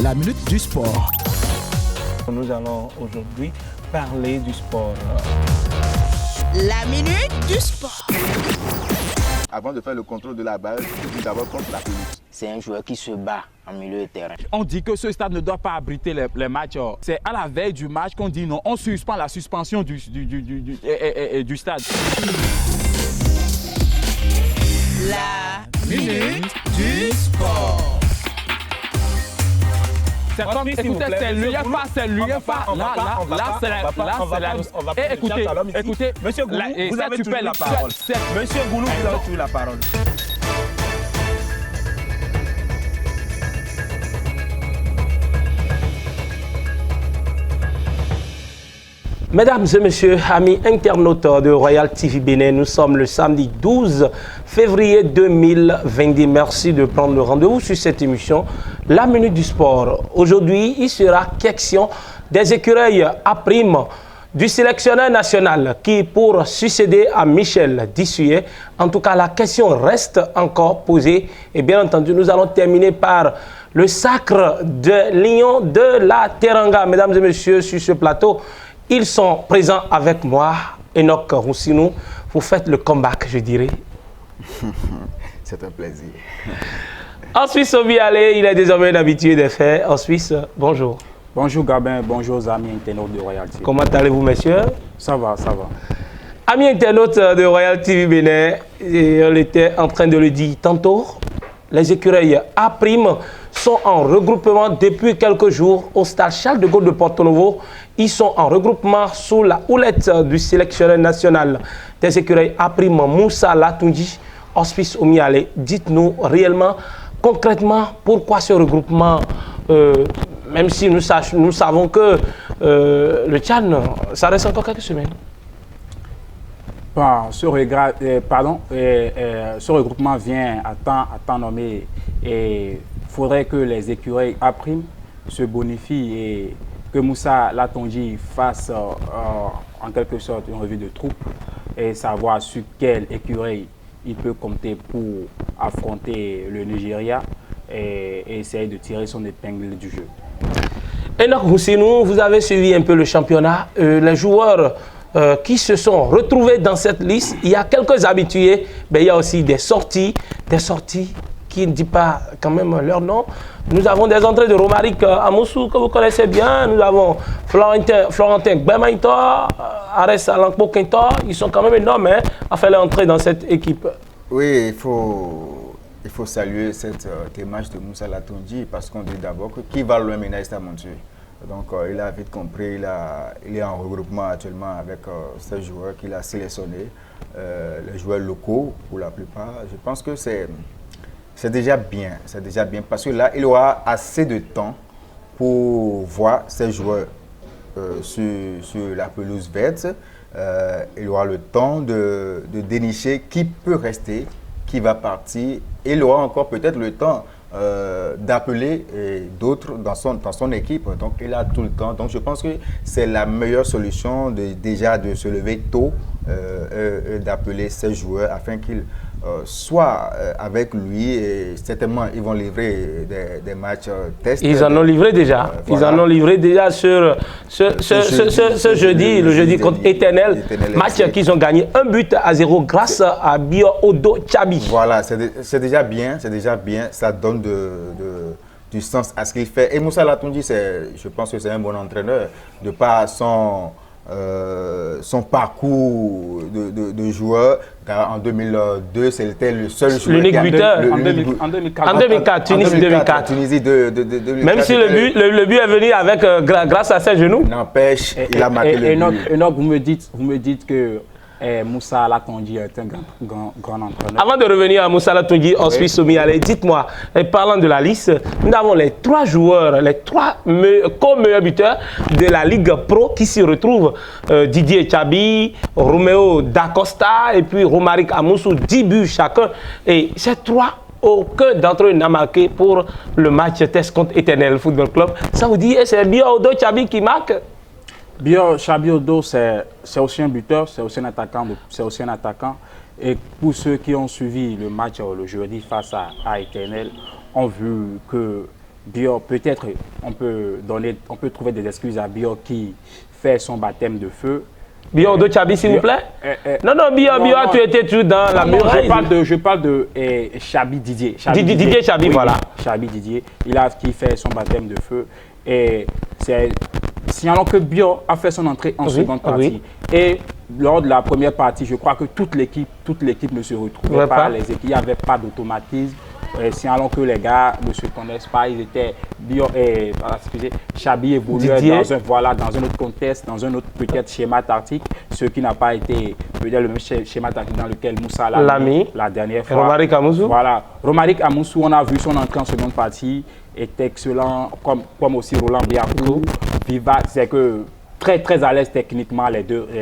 La minute du sport. Nous allons aujourd'hui parler du sport. La minute du sport. Avant de faire le contrôle de la balle, il faut d'abord contre la pelouse. C'est un joueur qui se bat en milieu de terrain. On dit que ce stade ne doit pas abriter les matchs. C'est à la veille du match qu'on dit non, on suspend la suspension du stade. La minute du sport. C'est comme, écoutez, c'est l'UEFA, c'est l'UEFA. Là, c'est la... Écoutez, Monsieur Goulou, vous avez toujours la parole. Monsieur Goulou, vous avez toujours la parole. Mesdames et messieurs, amis internautes de Royal TV Bénin, nous sommes le samedi 12 février 2022. Merci de prendre le rendez-vous sur cette émission, La Minute du Sport. Aujourd'hui, il sera question des écureuils à prime du sélectionneur national qui, pour succéder à Michel Dissuet, en tout cas la question reste encore posée. Et bien entendu, nous allons terminer par le sacre de Lion de la Teranga. Mesdames et messieurs, sur ce plateau, ils sont présents avec moi. Enoch Roussinou, vous faites le comeback, je dirais. C'est un plaisir. En Suisse, Obialé, il est désormais un habitué des faits. En Suisse, bonjour. Bonjour Gabin, bonjour amis internautes de Royal TV. Comment allez-vous, messieurs? Ça va, ça va. Amis internautes de Royal TV Bénin, on était en train de le dire tantôt, les écureuils A' sont en regroupement depuis quelques jours au stade Charles de Gaulle de Porto Novo. Ils sont en regroupement sous la houlette du sélectionneur national des écureuils A', Moussa Latunji, Hospice Omialé. Dites-nous réellement, concrètement, pourquoi ce regroupement, même si nous savons que le Tchad, ça reste encore quelques semaines. Bon, ce regroupement vient à temps nommé et il faudrait que les écureuils A' se bonifient et que Moussa Latonji fasse en quelque sorte une revue de troupes et savoir sur quel écureuil il peut compter pour affronter le Nigeria et essayer de tirer son épingle du jeu. Enoch Roussinou, vous avez suivi un peu le championnat. Les joueurs qui se sont retrouvés dans cette liste, il y a quelques habitués, mais il y a aussi des sorties qui ne disent pas quand même leur nom. Nous avons des entrées de Romaric Amoussou, que vous connaissez bien. Nous avons Florentin Gbemaïto, Ares Alankpo Quinto. Ils sont quand même énormes à faire l'entrée dans cette équipe. Oui, il faut saluer cette démarche de Moussa Latonji parce qu'on dit d'abord que qui va loin maintenant est aventure. Donc il a vite compris, il est en regroupement actuellement avec ces joueurs qu'il a sélectionnés, les joueurs locaux pour la plupart. Je pense que c'est déjà bien parce que là, il aura assez de temps pour voir ces joueurs sur la pelouse verte. Il aura le temps de dénicher qui peut rester, qui va partir. Et il aura encore peut-être le temps d'appeler d'autres dans son équipe. Donc, il a tout le temps. Donc, je pense que c'est la meilleure solution déjà de se lever tôt et d'appeler ces joueurs afin qu'ils soient avec lui. Et certainement, ils vont livrer des matchs tests. Ils en ont livré déjà. Voilà. Ils en ont livré déjà sur ce jeudi, le jeudi contre Éternel. Match qu'ils ont gagné 1-0 grâce à Bio Odo Chabi. Voilà, c'est déjà bien. Ça donne du sens à ce qu'il fait. Et Moussa Latonji, je pense que c'est un bon entraîneur de par son parcours de joueur. En 2002, c'était le seul joueur. L'unique buteur. En 2004, Tunisie 2004. Même si le but est venu avec, grâce à ses genoux. N'empêche, il a marqué le but. Enoch, vous me dites que Moussa Latonji est un grand entraîneur. Avant de revenir à Moussa Latonji, Hospice Omialé, dites-moi, parlant de la liste, nous avons les 3 joueurs, les 3 co-meilleurs buteurs de la Ligue Pro qui s'y retrouvent. Didier Chabi, Roméo Dacosta et puis Romaric Amoussou, 10 buts chacun. Et ces 3, aucun d'entre eux n'a marqué pour le match test contre Éternel Football Club. Ça vous dit, c'est Bio Odo Chabi qui marque? Bio Chabi Odo, c'est aussi un buteur, c'est aussi un attaquant. Et pour ceux qui ont suivi le match le jeudi face à Éternel, ont vu que Bio, peut-être on peut trouver des excuses à Bio qui fait son baptême de feu. Bio de Chabi, s'il vous plaît. Non, Bio, tu étais toujours dans la muraille. Je parle de Chabi Didier. Didier Chabi, voilà. Chabi Didier, qui fait son baptême de feu. Et c'est signalant que Bio a fait son entrée en seconde partie. Et lors de la première partie, je crois que toute l'équipe ne se retrouvait pas. Il n'y avait pas d'automatisme. Signalons que les gars ne se connaissent pas, ils étaient Chabi évoluait dans un autre contexte, dans un autre peut-être schéma tactique, ce qui n'a pas été peut-être le même schéma tactique dans lequel Moussa l'a mis la dernière fois. Romaric Amoussou. Voilà, Romaric Amoussou, on a vu son entrée en seconde partie, est excellent, comme aussi Roland Biakou. Viva, c'est que très à l'aise techniquement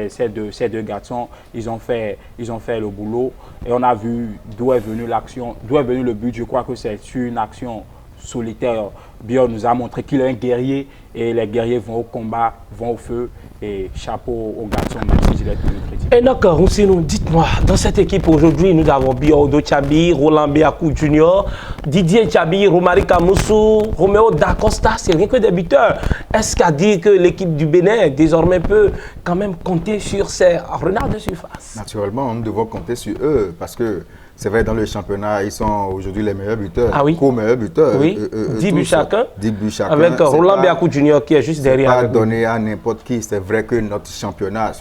ces deux garçons, ils ont fait le boulot et on a vu d'où est venue l'action, d'où est venu le but. Je crois que c'est une action solitaire. Bio nous a montré qu'il est un guerrier et les guerriers vont au combat, vont au feu et chapeau aux garçons, même si je l'ai toujours critiqué. Et d'accord, Roussino, dites-moi, dans cette équipe aujourd'hui, nous avons Bio de Chabi, Roland Biakou Junior, Didier Chabi, Romaric Amoussou, Roméo Dacosta, c'est rien que des buteurs. Est-ce qu'à dire que l'équipe du Bénin désormais peut quand même compter sur ces renards de surface? Naturellement, nous devons compter sur eux parce que c'est vrai, dans le championnat, ils sont aujourd'hui les meilleurs buteurs, co-meilleurs buteurs. Oui, 10 buts chacun. 10 buts chacun. Avec Roland Biakou Junior qui est juste derrière. Pas donné à n'importe qui. C'est vrai que notre championnat,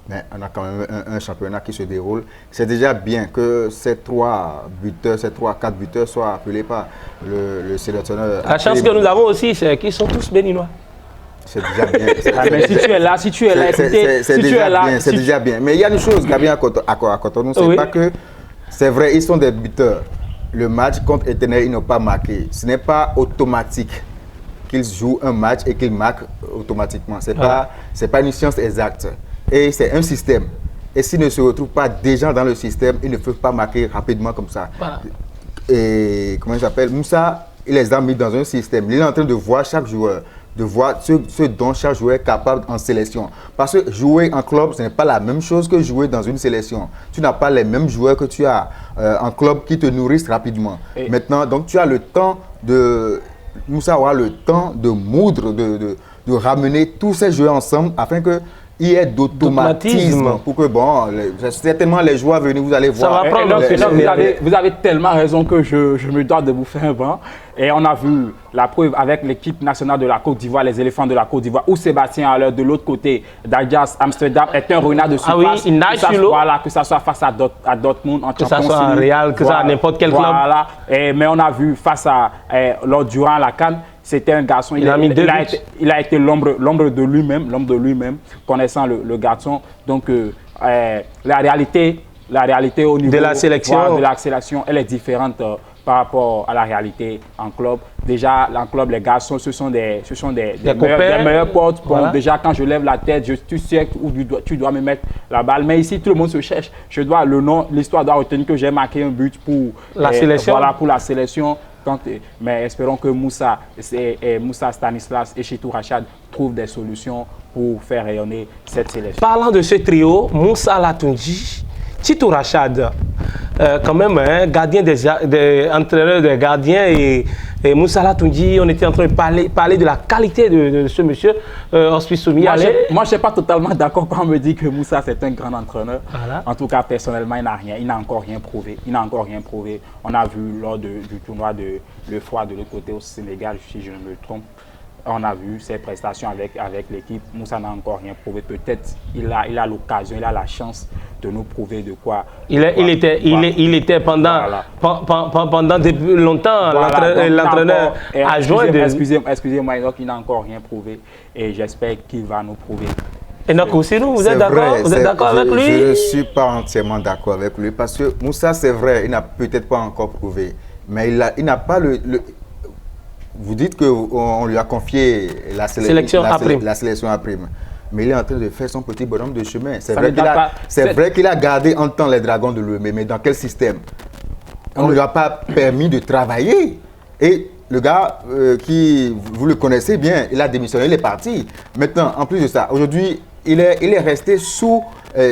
mais on a quand même un championnat qui se déroule. C'est déjà bien que ces 4 buteurs soient appelés par le sélectionneur. La chance que nous avons aussi, c'est qu'ils sont tous béninois. C'est déjà bien. Mais si tu es là, c'est déjà bien. Mais il y a une chose, Gabriel à Cotonou, c'est pas que... C'est vrai, ils sont des buteurs. Le match contre Éternel, ils n'ont pas marqué. Ce n'est pas automatique qu'ils jouent un match et qu'ils marquent automatiquement. Ce n'est pas une science exacte. Et c'est un système. Et s'ils ne se retrouvent pas déjà dans le système, ils ne peuvent pas marquer rapidement comme ça. Voilà. Et comment il s'appelle? Moussa, il les a mis dans un système. Il est en train de voir chaque joueur, de voir ce dont chaque joueur est capable en sélection. Parce que jouer en club, ce n'est pas la même chose que jouer dans une sélection. Tu n'as pas les mêmes joueurs que tu as en club qui te nourrissent rapidement. Et maintenant, donc tu as le temps de... Moussa aura le temps de moudre, de ramener tous ces joueurs ensemble afin que il y ait d'automatisme pour que, bon, certainement les joueurs venus, vous allez voir. Ça va prendre vous avez tellement raison que je me dois de vous faire un banc. Et on a vu la preuve avec l'équipe nationale de la Côte d'Ivoire, les éléphants de la Côte d'Ivoire, où Sébastien Haller, de l'autre côté d'Ajax Amsterdam, est un renard de surface. Ah oui, il nage sur l'eau. Voilà, que ça soit face à Dortmund, en que ça soit à Real, que ça à n'importe quel club. Voilà. Mais on a vu face à, durant la CAN, c'était un garçon, il a été l'ombre de lui-même, connaissant le garçon. Donc, la réalité au niveau de la sélection, elle est différente par rapport à la réalité en club. Déjà, en club, les garçons, ce sont des meilleurs potes. Bon, voilà. Déjà, quand je lève la tête, tu sais où tu dois me mettre la balle. Mais ici, tout le monde se cherche. L'histoire doit retenir que j'ai marqué un but pour la sélection. Voilà, pour la sélection. Mais espérons que Moussa Stanislas et Chitou Rachad trouvent des solutions pour faire rayonner cette sélection. Parlant de ce trio, Moussa Latunji, Chitou Rachad, quand même, hein, gardien entraîneur des gardiens et Moussa Latunji, on était en train de parler de la qualité de ce monsieur, Hospice Soumi. Moi, je ne suis pas totalement d'accord quand on me dit que Moussa, c'est un grand entraîneur. Voilà. En tout cas, personnellement, il n'a encore rien prouvé. On a vu lors du tournoi de l'E3 de l'autre côté au Sénégal, si je ne me trompe. On a vu ses prestations avec l'équipe. Moussa n'a encore rien prouvé. Peut-être il a l'occasion, il a la chance de nous prouver de quoi. Il était pendant depuis longtemps l'entraîneur adjoint. Excusez-moi, il n'a encore rien prouvé et j'espère qu'il va nous prouver. Et donc aussi, vous êtes d'accord avec lui? Je ne suis pas entièrement d'accord avec lui parce que Moussa, c'est vrai, il n'a peut-être pas encore prouvé, mais il n'a pas le vous dites qu'on lui a confié la sélection à prime. Mais il est en train de faire son petit bonhomme de chemin. C'est vrai qu'il a gardé en temps les Dragons de l'UEM, mais dans quel système? On ne lui a pas permis de travailler. Et le gars, vous le connaissez bien, il a démissionné, il est parti. Maintenant, en plus de ça, aujourd'hui, il est resté sous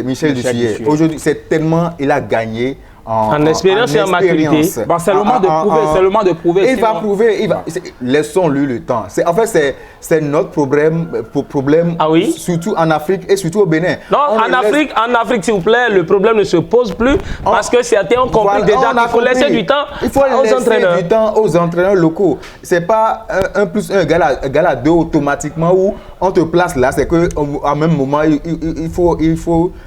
Michel Dussuyer. Aujourd'hui, c'est tellement il a gagné En expérience et en maturité. Bon, c'est le moment de prouver, c'est le moment de prouver. Il va prouver, laissons-lui le temps. En fait, c'est notre problème, Ah oui? surtout en Afrique et surtout au Bénin. Non, en Afrique, s'il vous plaît, le problème ne se pose plus parce que certains ont compris déjà qu'il faut laisser du temps aux entraîneurs. Du temps aux entraîneurs locaux. C'est pas 1 + 1 égale à 2 automatiquement où on te place là, c'est qu'à même moment, il faut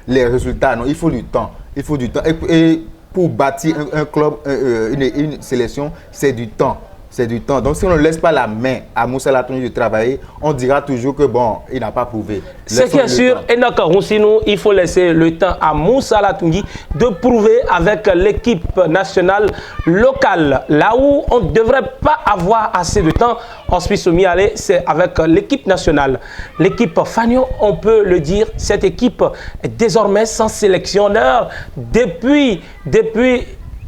les résultats. Non, il faut du temps. Il faut du temps. Et pour bâtir un club, une sélection, c'est du temps. C'est du temps. Donc, si on ne laisse pas la main à Moussa Latonji de travailler, on dira toujours que bon, il n'a pas prouvé. Ce qui est sûr, Enoch Roussino, il faut laisser le temps à Moussa Latonji de prouver avec l'équipe nationale locale. Là où on ne devrait pas avoir assez de temps en Suisse aller, c'est avec l'équipe nationale. L'équipe Fagnon, on peut le dire, cette équipe est désormais sans sélectionneur depuis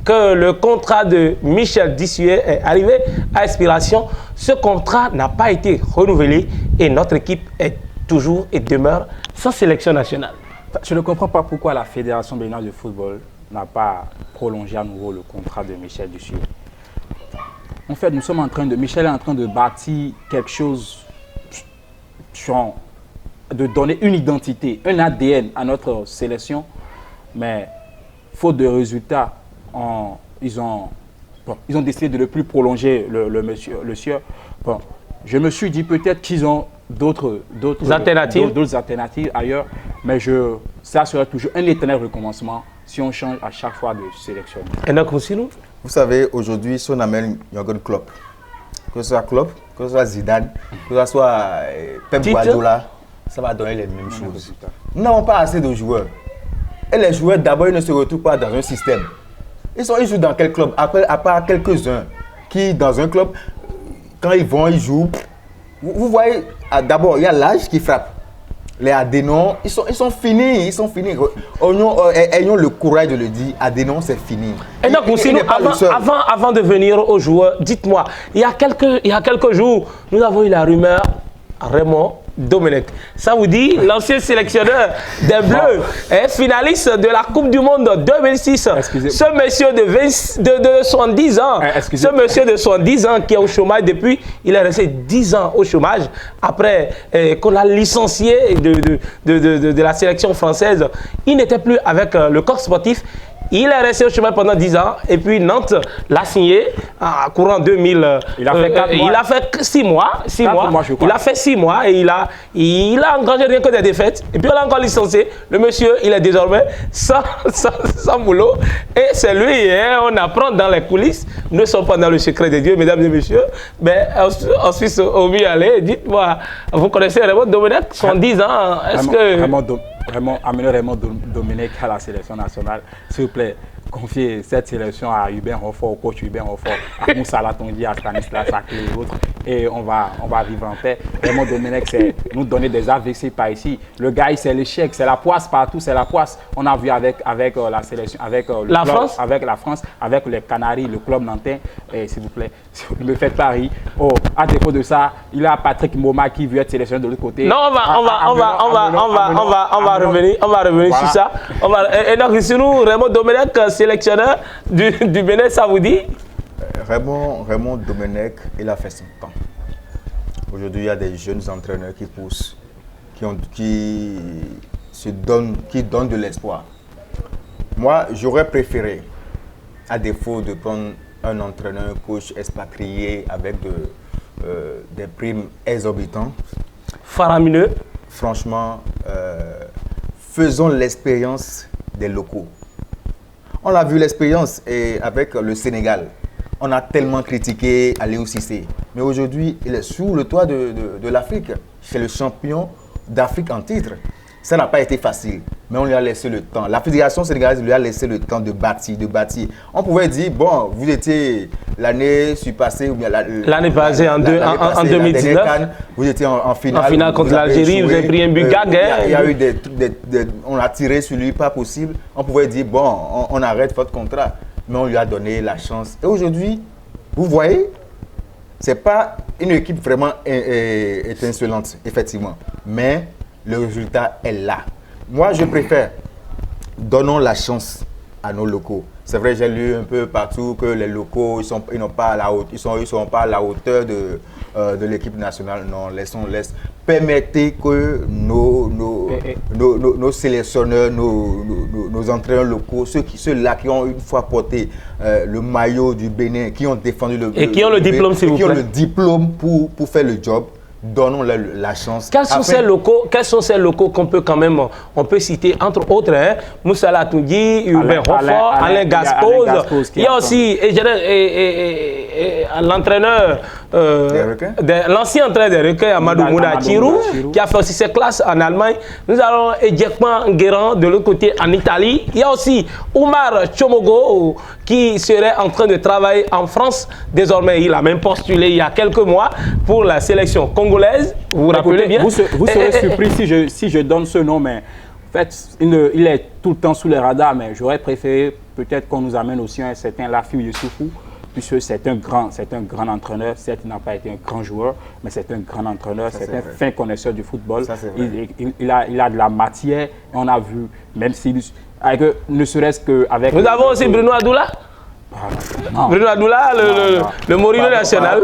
que le contrat de Michel Dissuet est arrivé à expiration. Ce contrat n'a pas été renouvelé et notre équipe est toujours et demeure sans sélection nationale. Je ne comprends pas pourquoi la Fédération béninoise de football n'a pas prolongé à nouveau le contrat de Michel Dissuet. En fait, Michel est en train de bâtir quelque chose, de donner une identité, un ADN à notre sélection, mais faute de résultats, ils ont décidé de ne plus prolonger le sieur. Bon, je me suis dit peut-être qu'ils ont d'autres alternatives ailleurs, mais ça serait toujours un éternel recommencement si on change à chaque fois de sélectionneur. Vous savez, aujourd'hui, si on amène Jürgen Klopp, que ce soit Klopp, que ce soit Zidane, que ce soit Pep Guardiola, ça va donner les mêmes choses. Nous n'avons pas assez de joueurs. Et les joueurs, d'abord, ils ne se retrouvent pas dans un système. Ils jouent dans quel club? À part quelques-uns qui, dans un club, quand ils vont, ils jouent. Vous voyez, d'abord, il y a l'âge qui frappe. Les Adénons, ils sont finis. Ayons le courage de le dire, Adénon, c'est fini. Et donc, avant de venir aux joueurs, dites-moi, il y a quelques jours, nous avons eu la rumeur, Raymond Domenech. Ça vous dit, l'ancien sélectionneur des Bleus, finaliste de la Coupe du Monde 2006. Ce monsieur de 70 ans, ce monsieur de 70 ans qui est au chômage depuis, il est resté 10 ans au chômage après qu'on l'a licencié de la sélection française. Il n'était plus avec le corps sportif. Il est resté au chemin pendant 10 ans et puis Nantes l'a signé en courant 2000. Il a fait 4 mois. Il a fait 6 mois. Il a fait 6 mois et il a engagé rien que des défaites. Et puis on l'a encore licencié. Le monsieur, il est désormais sans boulot. Et c'est lui, on apprend dans les coulisses. Nous ne sommes pas dans le secret de Dieu, mesdames et messieurs. Mais en Suisse, au mieux aller, dites-moi, vous connaissez Raymond Domenech, 70 ans. Est-ce que... Amener Raymond Domenech à la sélection nationale, s'il vous plaît, confiez cette sélection à Hubert Hoffort, au coach Hubert Hoffort, à Moussa Latonji, à Stanislas Akle et autres, et on va vivre en paix. Raymond Domenech, c'est nous donner des AVC par ici. Le gars, c'est l'échec, c'est la poisse partout, c'est la poisse. On a vu avec la sélection, avec la France, avec les Canaries, le club nantais, s'il vous plaît, ne me faites pas rire. Oh, à défaut de ça, il a Patrick Mboma qui veut être sélectionné de l'autre côté. Non, on va revenir sur ça. Et donc, si nous, Raymond Domenech, sélectionneur du Bénin, ça vous dit? Raymond Domenech, il a fait son temps. Aujourd'hui, il y a des jeunes entraîneurs qui poussent, qui donnent de l'espoir. Moi, j'aurais préféré, à défaut de prendre un entraîneur, un coach expatrié avec des primes exorbitantes, faramineux. Franchement, faisons l'expérience des locaux. On a vu l'expérience avec le Sénégal. On a tellement critiqué Aliou Cissé. Mais aujourd'hui, il est sous le toit de l'Afrique. C'est le champion d'Afrique en titre. Ça n'a pas été facile, mais on lui a laissé le temps. La fédération sénégalaise lui a laissé le temps de bâtir. On pouvait dire, bon, vous étiez l'année surpassée, ou bien l'année passée, en 2019, vous étiez en finale. En finale contre l'Algérie, vous avez pris un but gag. Il y a eu on a tiré sur lui, pas possible. On pouvait dire, bon, on arrête votre contrat. Mais on lui a donné la chance. Et aujourd'hui, vous voyez, ce n'est pas une équipe vraiment étincelante, effectivement. Mais le résultat est là. Moi, je préfère, donnons la chance à nos locaux. C'est vrai, j'ai lu un peu partout que les locaux, ils n'ont pas à la hauteur, ils sont pas à la hauteur de l'équipe nationale. Non, permettez que nos sélectionneurs, nos entraîneurs locaux, ceux-là qui ont une fois porté le maillot du Bénin, qui ont défendu et qui ont le diplôme, s'il vous plaît. Qui ont le diplôme pour faire le job. Donnons-leur la chance. Quels sont ces locaux qu'on peut quand même, on peut citer entre autres, hein, Moussa Latoundi, Hubert Roffort, Alain Gaspose. Il y a aussi l'entraîneur, l'ancien entraîneur des Requins, Amadou Mouda Tirou, qui a fait aussi ses classes en Allemagne. Nous avons Edjekman Guéran de l'autre côté en Italie. Il y a aussi Oumar Chomogo qui serait en train de travailler en France. Désormais, il a même postulé il y a quelques mois pour la sélection congolaise. Vous vous rappelez bien? Vous serez surpris si je donne ce nom, mais en fait, il est tout le temps sous les radars, mais j'aurais préféré peut-être qu'on nous amène aussi un certain Lafiou Youssoufou, puisque c'est un grand entraîneur. Certes, il n'a pas été un grand joueur, mais c'est un grand entraîneur, c'est un fin connaisseur du football. Il a de la matière, et on a vu, même si, ne serait-ce qu'avec... Nous avons aussi Bruno Adoula. Bruno Adoula, le Morino national.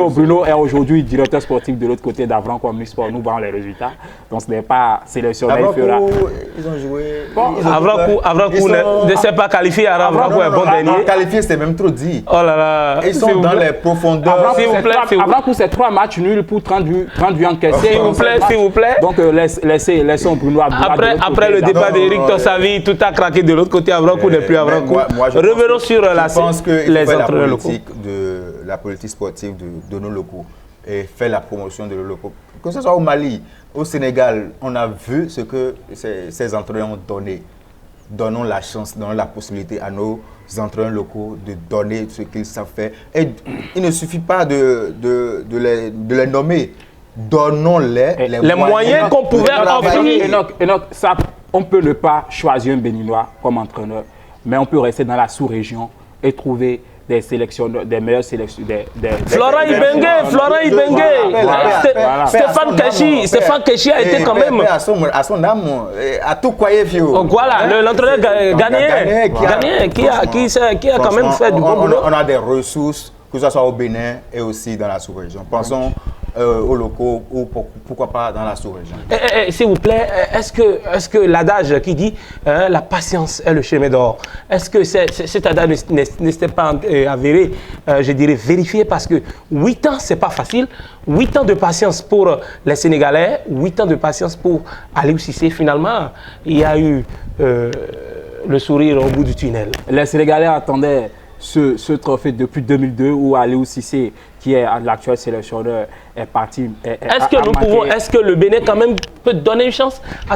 Bruno est aujourd'hui directeur sportif de l'autre côté d'Avranco Omnisport. Nous voyons les résultats. Donc ce n'est pas sélectionné. Ils ont joué. Avranco ne s'est pas qualifié. Avranco est bon dernier. Qualifié, c'est même trop dit. Oh là là. Ils sont dans les profondeurs. Avranco, c'est 3 matchs nuls pour 30 buts encaissés. S'il vous plaît. Donc laissons Bruno Adoula. Après le départ d'Eric Tossavi, tout a craqué de l'autre côté. Avranco n'est plus Avranco. Revenons sur les entraîneurs locaux. La politique sportive de nos locaux et faire la promotion de nos locaux. Que ce soit au Mali, au Sénégal, on a vu ce que ces entraîneurs ont donné. Donnons la chance, donnons la possibilité à nos entraîneurs locaux de donner ce qu'ils savent faire. Et il ne suffit pas de les nommer. Donnons-les les moyens qu'on pouvait offrir. Enoch, ça, on peut ne pas choisir un Béninois comme entraîneur, mais on peut rester dans la sous-région et trouver des sélectionneurs, des meilleurs sélectionneurs. Florent Ibengue, Stéphane Keshi a été quand même... À son âme, à tout croyer, voilà, l'entraîneur ghanéen qui a quand même fait du bon boulot. On a des ressources, que ce soit au Bénin et aussi dans la sous-région. Pensons aux locaux ou pourquoi pas dans la sous-région. S'il vous plaît, est-ce que l'adage qui dit la patience est le chemin d'or, est-ce que cet adage n'était pas avéré, je dirais vérifié, parce que 8 ans, c'est pas facile. 8 ans de patience pour les Sénégalais, 8 ans de patience pour Aliou Cissé. Finalement, il y a eu le sourire au bout du tunnel. Les Sénégalais attendaient ce trophée depuis 2002 où Aliou Cissé, qui est l'actuel sélectionneur, est parti. Est-ce que le Bénin quand même peut donner une chance à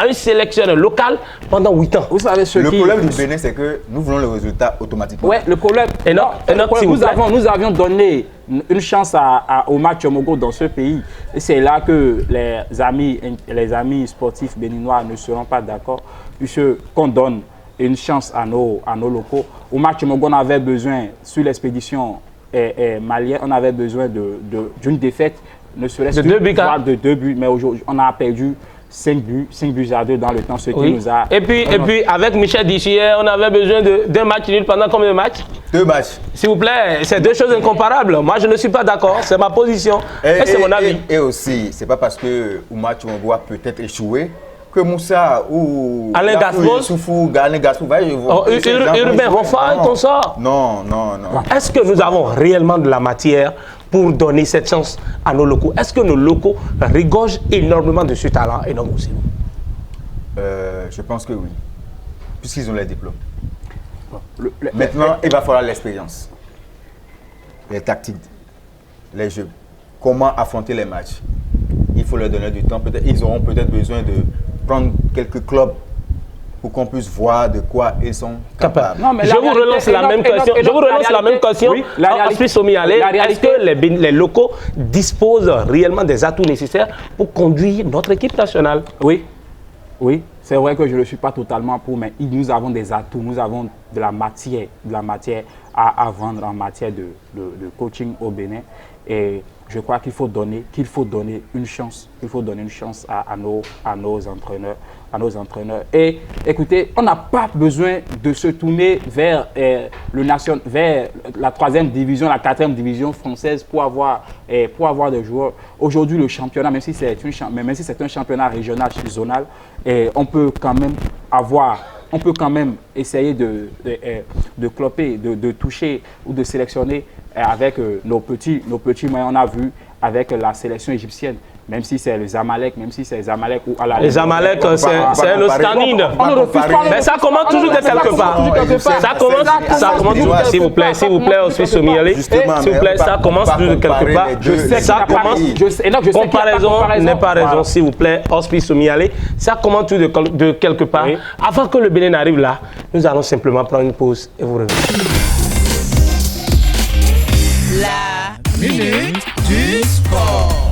un sélectionneur local pendant 8 ans? Vous savez le problème du Bénin, c'est que nous voulons le résultat automatiquement. Oui, le problème. Nous avions donné une chance au match Mogo dans ce pays. Et c'est là que les amis sportifs béninois ne seront pas d'accord, puisque qu'on donne une chance à nos locaux. Au match Mogo, on avait besoin, sur l'expédition malienne, on avait besoin d'une défaite, ne serait-ce de 2 buts. Mais aujourd'hui, on a perdu 5 buts à 2 dans le temps, ce qui nous a... Et puis avec Michel Dichier, on avait besoin d'un match nul pendant combien de matchs? 2 matchs. S'il vous plaît, c'est 2 choses incomparables. Moi, je ne suis pas d'accord, c'est ma position. Et c'est mon avis. Et aussi, c'est pas parce que Oumar Tchouangou a peut-être échoué que Moussa ou Alain Gaspose, Urbain Roffard et consort. Non. Est-ce que nous avons réellement de la matière pour donner cette chance à nos locaux? Est-ce que nos locaux regorgent énormément de ce talent énorme aussi? Je pense que oui, puisqu'ils ont les diplômes. Maintenant, il va falloir l'expérience, les tactiques, les jeux, comment affronter les matchs. Il faut leur donner du temps. Ils auront peut-être besoin de prendre quelques clubs pour qu'on puisse voir de quoi ils sont capables. Je vous relance la même question. Est-ce que les locaux disposent réellement des atouts nécessaires pour conduire notre équipe nationale? Oui, c'est vrai que je ne suis pas totalement pour, mais nous avons des atouts, nous avons de la matière à vendre en matière de coaching au Bénin. Et je crois qu'il faut donner une chance. Il faut donner une chance à nos entraîneurs. Et écoutez, on n'a pas besoin de se tourner vers vers la 3e division, la 4e division française pour avoir des joueurs. Aujourd'hui, le championnat, même si c'est un championnat régional, zonal, on peut quand même essayer de cloper, de toucher ou de sélectionner avec nos petits moyens. On a vu avec la sélection égyptienne, même si c'est les Zamalek, ou à la... Les Zamalek, c'est le standing. Mais ça commence toujours de quelque part. Ça commence toujours, s'il vous plaît, Hospice Omialé. S'il vous plaît, ça commence toujours de quelque part. Ça commence, comparaison n'est pas raison, s'il vous plaît, Hospice Omialé. Ça commence toujours de quelque part. Avant que le Bénin arrive là, nous allons simplement prendre une pause et vous revenez. La minute du sport.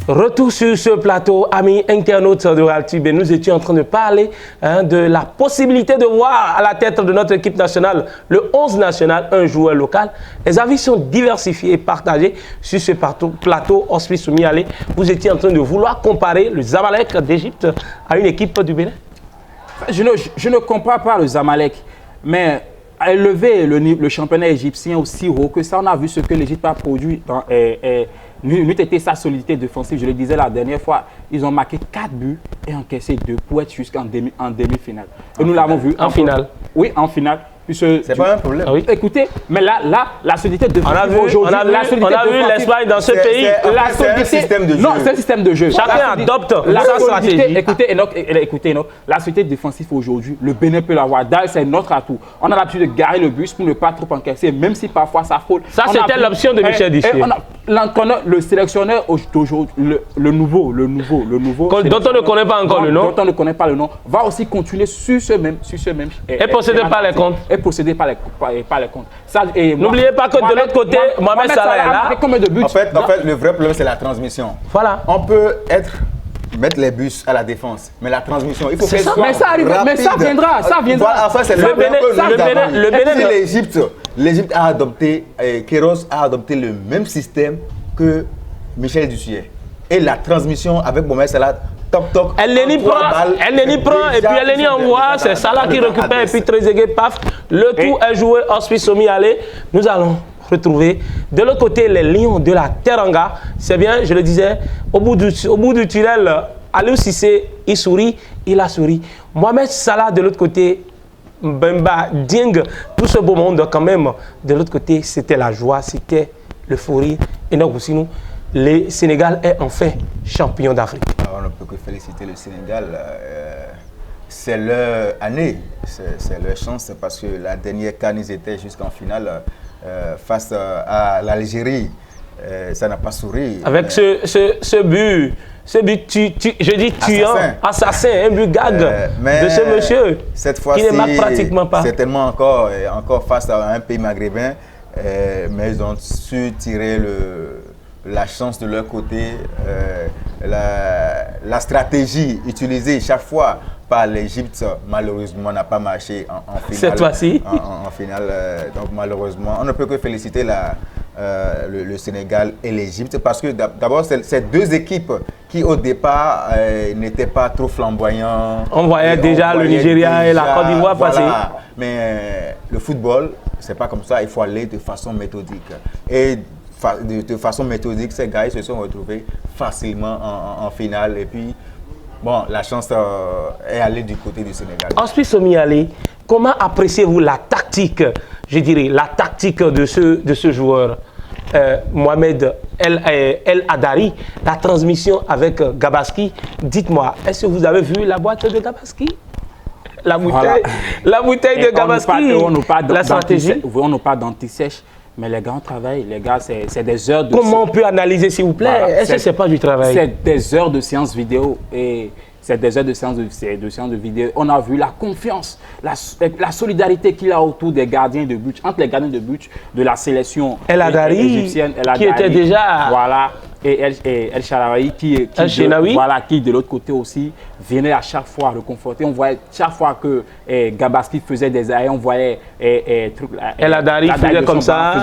Retour sur ce plateau, amis internautes de Royal TV. Nous étions en train de parler de la possibilité de voir à la tête de notre équipe nationale, le 11 national, un joueur local. Les avis sont diversifiés et partagés sur ce plateau Hospice Omialé. Vous étiez en train de vouloir comparer le Zamalek d'Égypte à une équipe du Bénin. Je ne compare pas le Zamalek, mais à élever le championnat égyptien aussi haut que ça, on a vu ce que l'Égypte a produit dans n'eût été sa solidité défensive. Je le disais la dernière fois, ils ont marqué 4 buts et encaissé 2 pour être jusqu'en demi-finale. Et nous l'avons vu en finale. Oui, en finale. C'est pas un problème. Ah oui. Écoutez, mais là, la solidité défensive aujourd'hui. On a vu l'Espagne dans ce pays. C'est un système de jeu. Non, c'est un système de jeu. Chacun adopte sa stratégie. Écoutez, Enoch, la solidité défensive aujourd'hui, le Bénin peut l'avoir. D'ailleurs, c'est notre atout. On a l'habitude de garer le bus pour ne pas trop encaisser, même si parfois ça frôle. Ça, c'était l'option de Michel Dissier. L'entraîneur, le sélectionneur d'aujourd'hui, le nouveau. Dont on ne connaît pas encore le nom. Dont on ne connaît pas le nom, va aussi continuer sur ce même. Et procéder par les comptes. Procéder par les comptes. N'oubliez pas que de l'autre côté, Mohamed Salah est là. Combien de buts? En fait, le vrai problème, c'est la transmission. Voilà. On peut mettre les bus à la défense, mais la transmission, il faut qu'elle soit rapide. Mais ça viendra. Voilà, enfin, c'est le Bénin. L'Égypte a adopté, Kéros a adopté le même système que Michel Dissier. Et la transmission avec Mohamed Salah, toc. Elle prend et puis elle envoie, c'est Salah qui récupère et puis Trezeguet, paf. Le tout est joué Hospice Omialé. Nous allons retrouver de l'autre côté les Lions de la Teranga. C'est bien, je le disais, au bout du tunnel, Aliou Cissé, il a souri. Mohamed Salah de l'autre côté, Mbemba, Dieng, tout ce beau monde quand même. De l'autre côté, c'était la joie, c'était l'euphorie. Et donc aussi nous, le Sénégal est enfin champion d'Afrique. On ne peut que féliciter le Sénégal. C'est leur année, c'est leur chance parce que la dernière CAN, ils étaient jusqu'en finale face à l'Algérie. Ça n'a pas souri. Avec ce but, je dis tuant, assassin, un but gag de ce monsieur cette fois-ci, qui ne marque pratiquement pas. Certainement encore face à un pays maghrébin, mais ils ont su tirer la chance de leur côté, la stratégie utilisée chaque fois par l'Égypte, malheureusement, n'a pas marché en finale. Cette fois-ci. En finale, donc malheureusement, on ne peut que féliciter le Sénégal et l'Égypte parce que d'abord, c'est deux équipes qui au départ n'étaient pas trop flamboyants. On voyait déjà le Nigeria et la Côte d'Ivoire passer. Mais le football, c'est pas comme ça, il faut aller de façon méthodique. Et de façon méthodique, ces gars se sont retrouvés facilement en finale. Et puis, bon, la chance est allée du côté du Sénégal. Hospice Omialé, comment appréciez-vous la tactique, je dirais, la tactique de ce joueur Mohamed El Hadari, la transmission avec Gabaski? Dites-moi, est-ce que vous avez vu la boîte de Gabaski? La bouteille de Gabaski, la stratégie. On n'a pas d'anti-sèche. Mais les gars, on travaille. Les gars, c'est des heures de... Comment on peut analyser, s'il vous plaît? Voilà, est-ce que ce n'est pas du travail? C'est des heures de séance vidéo. Et c'est des heures de séance de vidéo. On a vu la confiance, la solidarité qu'il a autour des gardiens de but, entre les gardiens de but de la sélection El Hadari, égyptienne. Qui était déjà et El Shaarawy qui de l'autre côté aussi venait à chaque fois reconforter. On voyait chaque fois que Gabaski faisait des arrêts, on voyait El Hadari faisait comme ça.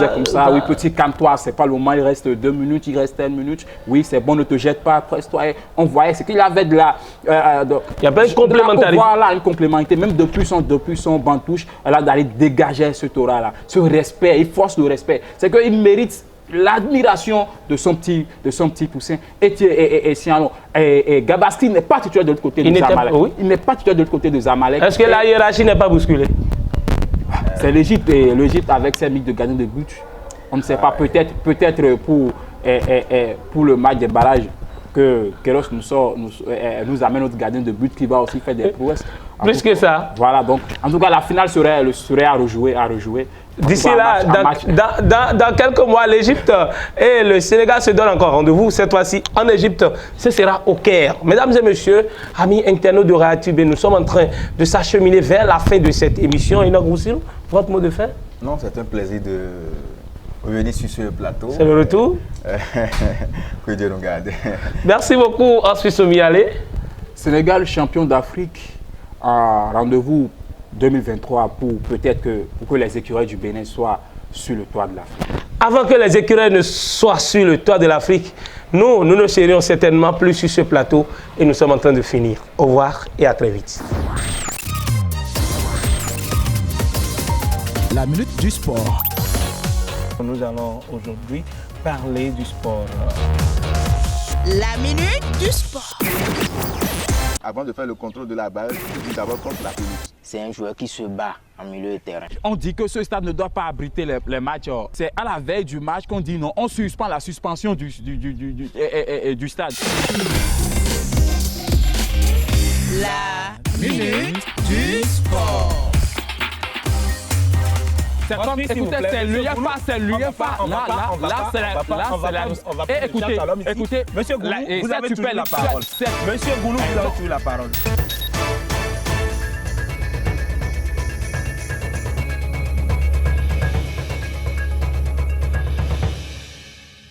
Oui, petit calme-toi, c'est pas le moment, il reste 2 minutes, il reste 1 minute. Oui, c'est bon, ne te jette pas, presse-toi. On voyait ce qu'il avait de la... il y avait une complémentarité. Voilà, une complémentarité. Même depuis son banc de touche, El Hadari dégageait ce Torah-là, ce respect, il force le respect. C'est qu'il mérite l'admiration de son petit poussin. Et Gabaski n'est pas titulaire de l'autre côté de Zamalek. Oui. Il n'est pas titulaire de l'autre côté de Zamalek. Est-ce que la hiérarchie n'est pas bousculée? C'est l'Égypte, et l'Égypte avec ses mythes de gardien de but. On ne sait pas, peut-être pour le match des barrages que Kéros nous amène notre gardien de but qui va aussi faire des prouesses. Plus que ça. Voilà, donc en tout cas la finale serait à rejouer. D'ici là, dans quelques mois, l'Égypte et le Sénégal se donnent encore rendez-vous. Cette fois-ci, en Égypte, ce sera au Caire. Mesdames et messieurs, amis internautes de Royal TV, nous sommes en train de s'acheminer vers la fin de cette émission. Enoch Roussillou, votre mot de fin? Non, c'est un plaisir de revenir sur ce plateau. C'est le retour. Que Dieu nous garde. Merci beaucoup, Ensuite Mialé. Sénégal, champion d'Afrique, rendez-vous 2023 pour que les écureuils du Bénin soient sur le toit de l'Afrique. Avant que les écureuils ne soient sur le toit de l'Afrique, nous ne serions certainement plus sur ce plateau et nous sommes en train de finir. Au revoir et à très vite. La minute du sport. Nous allons aujourd'hui parler du sport. La minute du sport. Avant de faire le contrôle de la balle, il dit d'abord contre la pelouse. C'est un joueur qui se bat en milieu de terrain. On dit que ce stade ne doit pas abriter les matchs. C'est à la veille du match qu'on dit non. On suspend la suspension du stade. La minute du sport. C'est comme, écoutez, c'est l'UEFA, c'est l'UEFA. Là, c'est la... Écoutez, Monsieur Goulou, vous avez toujours la parole. Monsieur Goulou, vous avez toujours la parole.